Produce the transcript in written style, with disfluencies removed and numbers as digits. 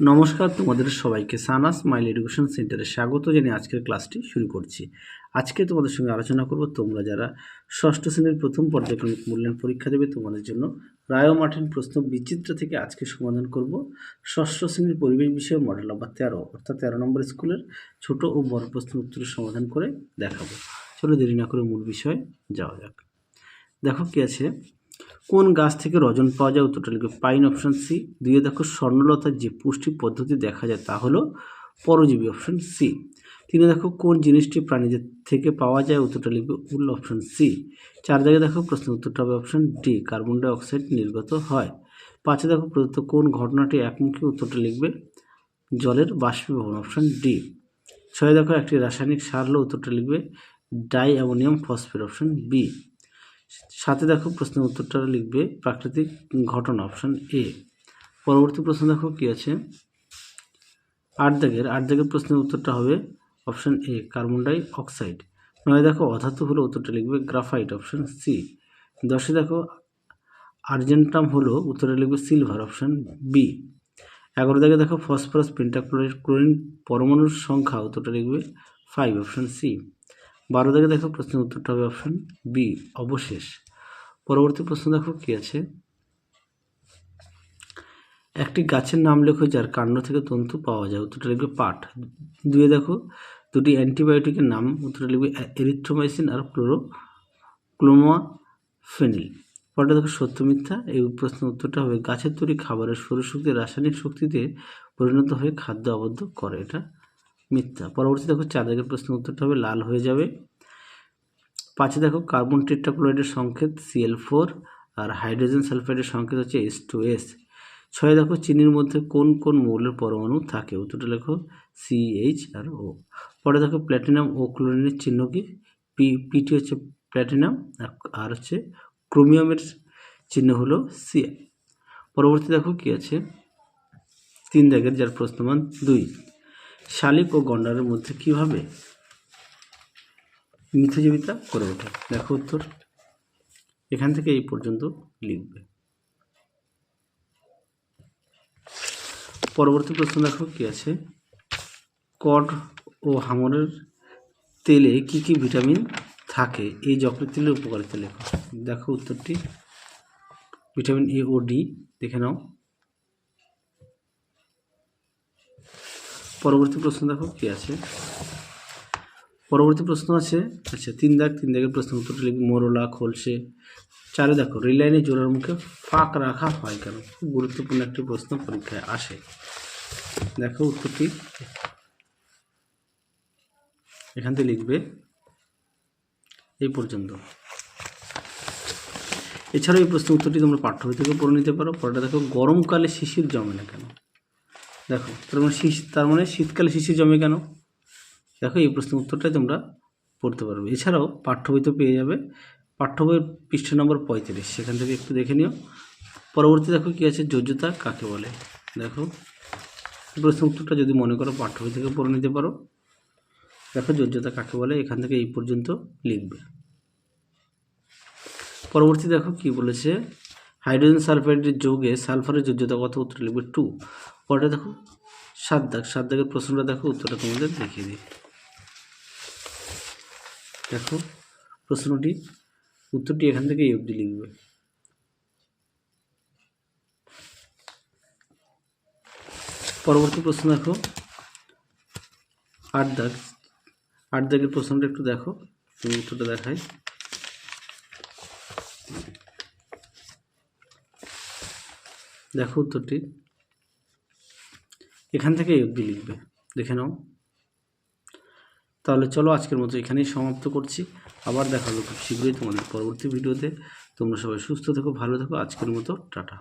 নমস্কার, তোমাদের সবাইকে সানাস স্মাইল এডুকেশন সেন্টারে স্বাগত জানিয়ে আজকের ক্লাসটি শুরু করছি। আজকে তোমাদের সঙ্গে আলোচনা করব তোমরা যারা ষষ্ঠ শ্রেণীর প্রথম পর্যায়ক্রমিক মূল্যায়ন পরীক্ষা দেবে তোমাদের জন্য রায় মার্টিন প্রশ্ন বিচিত্র থেকে আজকে সমাধান করব ষষ্ঠ শ্রেণীর পরিবেশ বিষয়ে মডেল নম্বর 13 অর্থাৎ 13 নম্বর স্কুলের ছোট ও বড় প্রশ্ন উত্তরের সমাধান করে দেখাবো। চলো দেরি না করে মূল বিষয়ে যাওয়া যাক। দেখো কি আছে, কোন গাছ থেকে রজন পাওয়া যায়? উত্তরটা লিখবে পাইন, অপশন সি। দুইয়ে দেখো স্বর্ণলতার যে পুষ্টি পদ্ধতি দেখা যায় তা হলো পরজীবী, অপশন সি। তিনে দেখো কোন জিনিসটি প্রাণীদের থেকে পাওয়া যায়? উত্তরটা লিখবে উল, অপশন সি। চার জায়গায় দেখো প্রশ্নের উত্তরটা হবে option D, carbon die oxide নির্গত হয়। পাঁচে দেখো প্রদত্ত কোন ঘটনাটি একমুখী? উত্তরটা লিখবে জলের বাষ্পীভবন, অপশন ডি। ছয় দেখো একটি রাসায়নিক সার হলো? উত্তরটা লিখবে di ammonium phosphate, option B. সাথে দেখো প্রশ্নের উত্তরটা লিখবে প্রাকৃতিক ঘটনা, অপশন এ। পরবর্তী প্রশ্ন দেখো কি আছে, আট দাগের প্রশ্নের উত্তরটা হবে option A, carbon dioxide. নয় দেখো অধাতু হলো? উত্তরটা লিখবে গ্রাফাইট, অপশন সি। দশে দেখো আর্জেন্টাম হলো? উত্তরটা লিখবে সিলভার, অপশন বি। 11 দাগে দেখো ফসফরাস পেন্টাক্লোরাইড ক্লোরিন পরমাণুর সংখ্যা? উত্তরটা লিখবে 5, অপশন সি। 12 দাগে দেখো প্রশ্নের উত্তরটা হবে অপশন বি, অবশেষ। পরবর্তী প্রশ্ন দেখো কি আছে, একটি গাছের নাম লেখো যার কাণ্ড থেকে তন্তু পাওয়া যায়? উত্তরটা লিখবে পাট। দুয়ে দেখো দুটি অ্যান্টিবায়োটিকের নাম? উত্তরটা লিখবে এরিথ্রোমাইসিন আর ক্লোমোফেনিল। পরটা দেখো সত্য মিথ্যা। এই প্রশ্নের উত্তরটা হবে গাছের তৈরি খাবারের সৌরশক্তি রাসায়নিক শক্তিতে পরিণত হয়ে খাদ্য আবদ্ধ করে, এটা মিথ্যা। পরবর্তী দেখো 4 দাগের প্রশ্নের উত্তরটা হবে লাল হয়ে যাবে। 5 দেখো কার্বন টেট্রাক্লোরাইডের সংকেত Cl4 আর হাইড্রোজেন সালফাইডের সংকেত হচ্ছে H2S। 6 দেখো চিনির মধ্যে কোন কোন মৌলের পরমাণু থাকে? উত্তরটা লেখো CH আর O। পরে দেখো প্ল্যাটিনাম ও ক্লোরিনের চিহ্ন কি? পিটি হচ্ছে প্ল্যাটিনাম আর হচ্ছে ক্রোমিয়ামের চিহ্ন হলো Cl। পরবর্তী দেখো কি আছে, 3 দাগের যার প্রশ্নমান 2, শালিক ও গন্ডারের মধ্যে কিভাবে মিথজীবিতা করে ওঠে? দেখো উত্তর এখান থেকে এই পর্যন্ত লিখবে। পরবর্তী প্রশ্ন দেখো কি আছে, কড ও হাঙরের তেলে কি কি ভিটামিন থাকে? এই যকৃৎ তেলের উপকারিতা লেখো। দেখো উত্তরটি ভিটামিন এ ও ডি, দেখে নাও। পরবর্তী প্রশ্ন দেখো কি আছে, পরবর্তী প্রশ্ন আছে আচ্ছা 3 দাগের প্রশ্ন উত্তরটা লিখবে মোরলা, খোলসে। 4 দেখো রেল লাইনে জোড়ার মুখে ফাঁক রাখা হয় কেন? খুব গুরুত্বপূর্ণ একটি প্রশ্ন পরীক্ষায় আসে। দেখো উত্তরটি এখান থেকে লিখবে এই পর্যন্ত। এছাড়াও এই প্রশ্ন উত্তরটি তোমরা পাঠ্য বই থেকে পড়ে নিতে পারো। পরেটা দেখো গরমকালে শিশির জমে না কেন? দেখো তার মানে শীতকালে শিশির জমে কেন? দেখো এই প্রশ্নের উত্তরটাই তোমরা পড়তে পারবে। এছাড়াও পাঠ্য বই তো পেয়ে যাবে, পাঠ্য বইয়ের পৃষ্ঠা নম্বর 35, সেখান থেকে একটু দেখে নিও। পরবর্তী দেখো কি আছে, যোজ্যতা কাকে বলে? দেখো প্রশ্নের উত্তরটা যদি মনে করো পাঠ্য বই থেকে পড়ে নিতে পারো। দেখো যোজ্যতা কাকে বলে, এখান থেকে এই পর্যন্ত লিখবে। পরবর্তী দেখো কি বলেছে, হাইড্রোজেন সালফাইডের যৌগে সালফারের যোজ্যতা কত? উত্তর লিখবে 2। পরে দেখো 7 দাগের প্রশ্নটা দেখো, উত্তরটা তোমাদের দেখিয়ে দিই। দেখো প্রশ্নটি উত্তরটি এখান থেকে এই অবধি লিখবে। পরবর্তী প্রশ্ন দেখো 8 দাগের প্রশ্নটা একটু দেখো, তুমি উত্তরটা দেখাই। দেখো উত্তরটি এখান থেকে এই অবধি লিখবে, দেখে নাও। তাহলে চলো আজকের মতো এখানেই সমাপ্ত করছি। আবার দেখা হবে খুব শীঘ্রই তোমাদের পরবর্তী ভিডিওতে। তোমরা সবাই সুস্থ থেকো, ভালো থেকো। আজকের মতো টাটা।